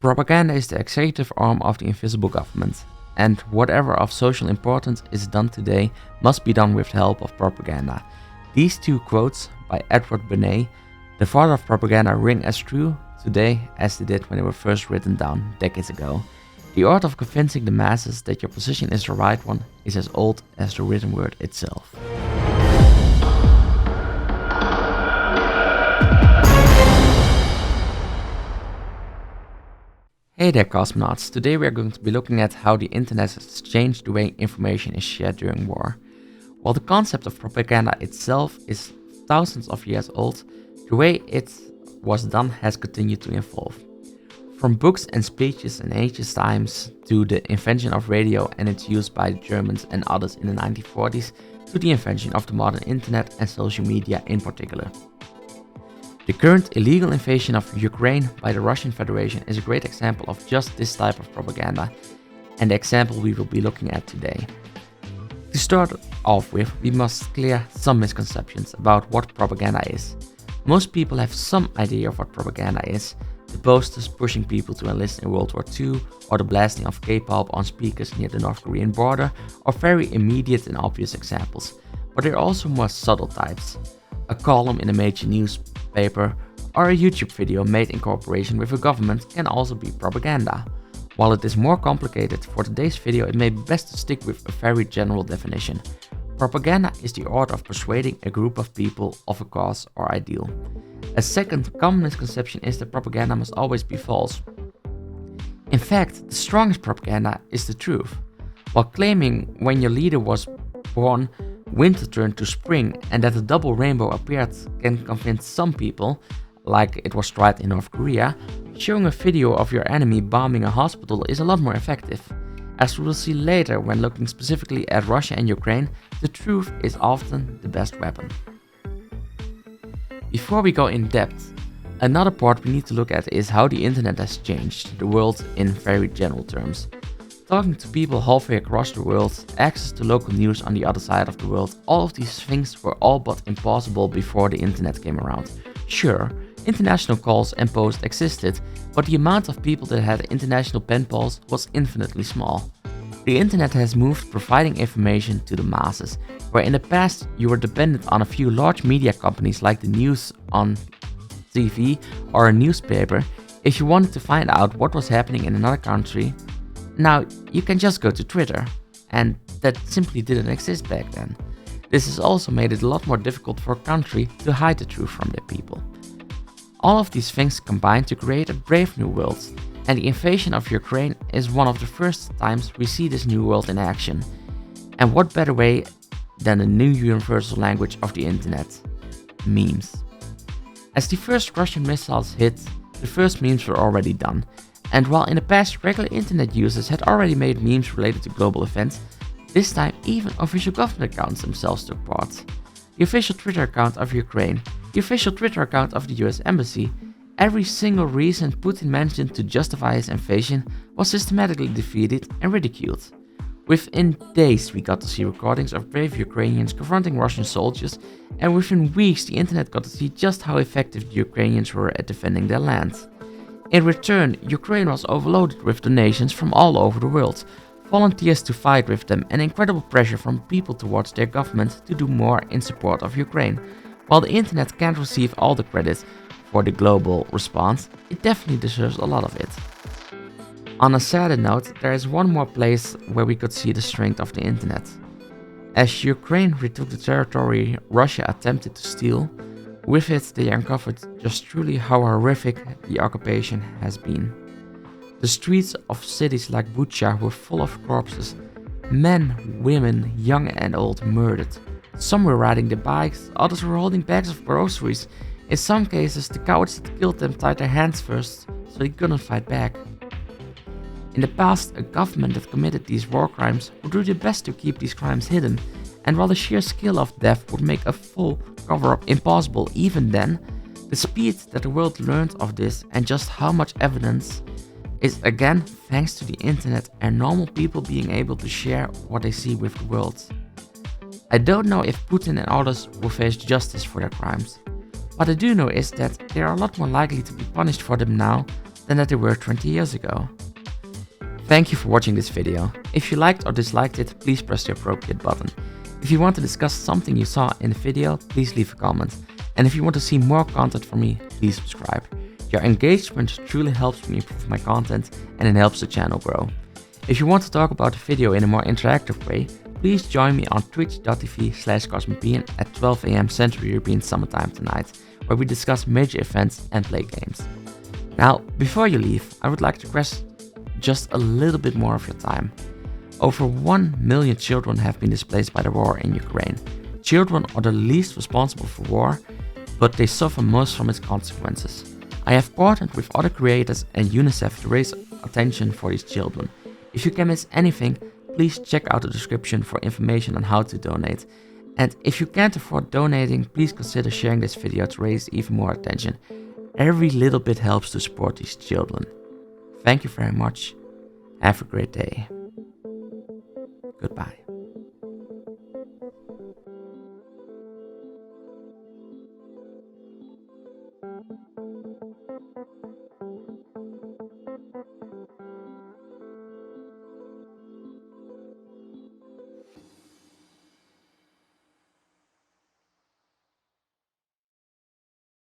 Propaganda is the executive arm of the invisible government, and whatever of social importance is done today must be done with the help of propaganda. These two quotes by Edward Bernays, the father of propaganda, ring as true today as they did when they were first written down decades ago. The art of convincing the masses that your position is the right one is as old as the written word itself. Hey there cosmonauts, today we are going to be looking at how the internet has changed the way information is shared during war. While the concept of propaganda itself is thousands of years old, the way it was done has continued to evolve. From books and speeches in ancient times to the invention of radio and its use by the Germans and others in the 1940s to the invention of the modern internet and social media in particular. The current illegal invasion of Ukraine by the Russian Federation is a great example of just this type of propaganda, and the example we will be looking at today. To start off with, we must clear some misconceptions about what propaganda is. Most people have some idea of what propaganda is: the posters pushing people to enlist in World War II, or the blasting of K-pop on speakers near the North Korean border, are very immediate and obvious examples. But there are also more subtle types. A column in a major newspaper or a YouTube video made in cooperation with a government can also be propaganda. While it is more complicated for today's video, it may be best to stick with a very general definition. Propaganda is the art of persuading a group of people of a cause or ideal. A second common misconception is that propaganda must always be false. In fact, the strongest propaganda is the truth. While claiming when your leader was born, winter turned to spring and that a double rainbow appeared can convince some people, like it was tried in North Korea, showing a video of your enemy bombing a hospital is a lot more effective. As we will see later when looking specifically at Russia and Ukraine, the truth is often the best weapon. Before we go in depth, another part we need to look at is how the internet has changed the world in very general terms. Talking to people halfway across the world, access to local news on the other side of the world, all of these things were all but impossible before the internet came around. Sure, international calls and posts existed, but the amount of people that had international pen pals was infinitely small. The internet has moved providing information to the masses, where in the past you were dependent on a few large media companies like the news on TV or a newspaper if you wanted to find out what was happening in another country. Now you can just go to Twitter, and that simply didn't exist back then. This has also made it a lot more difficult for a country to hide the truth from their people. All of these things combine to create a brave new world, and the invasion of Ukraine is one of the first times we see this new world in action. And what better way than the new universal language of the internet? Memes. As the first Russian missiles hit, the first memes were already done. And while in the past regular internet users had already made memes related to global events, this time even official government accounts themselves took part. The official Twitter account of Ukraine, the official Twitter account of the US Embassy, every single reason Putin mentioned to justify his invasion was systematically defeated and ridiculed. Within days we got to see recordings of brave Ukrainians confronting Russian soldiers, and within weeks the internet got to see just how effective the Ukrainians were at defending their land. In return, Ukraine was overloaded with donations from all over the world, volunteers to fight with them, and incredible pressure from people towards their government to do more in support of Ukraine. While the internet can't receive all the credit for the global response, it definitely deserves a lot of it. On a sadder note, there is one more place where we could see the strength of the internet. As Ukraine retook the territory Russia attempted to steal, with it they uncovered just truly how horrific the occupation has been. The streets of cities like Bucha were full of corpses, men, women, young and old murdered. Some were riding their bikes, others were holding bags of groceries. In some cases, the cowards that killed them tied their hands first, so they couldn't fight back. In the past, a government that committed these war crimes would do their best to keep these crimes hidden, and while the sheer scale of death would make a full cover-up impossible even then, the speed that the world learned of this and just how much evidence is again thanks to the internet and normal people being able to share what they see with the world. I don't know if Putin and others will face justice for their crimes. What I do know is that they are a lot more likely to be punished for them now than that they were 20 years ago. Thank you for watching this video. If you liked or disliked it, please press the appropriate button. If you want to discuss something you saw in the video, please leave a comment. And if you want to see more content from me, please subscribe. Your engagement truly helps me improve my content and it helps the channel grow. If you want to talk about the video in a more interactive way, please join me on twitch.tv/CosmicBean at 12 AM Central European Summer Time tonight, where we discuss major events and play games. Now, before you leave, I would like to request just a little bit more of your time. Over 1 million children have been displaced by the war in Ukraine. Children are the least responsible for war, but they suffer most from its consequences. I have partnered with other creators and UNICEF to raise attention for these children. If you can miss anything, please check out the description for information on how to donate. And if you can't afford donating, please consider sharing this video to raise even more attention. Every little bit helps to support these children. Thank you very much. Have a great day. Goodbye.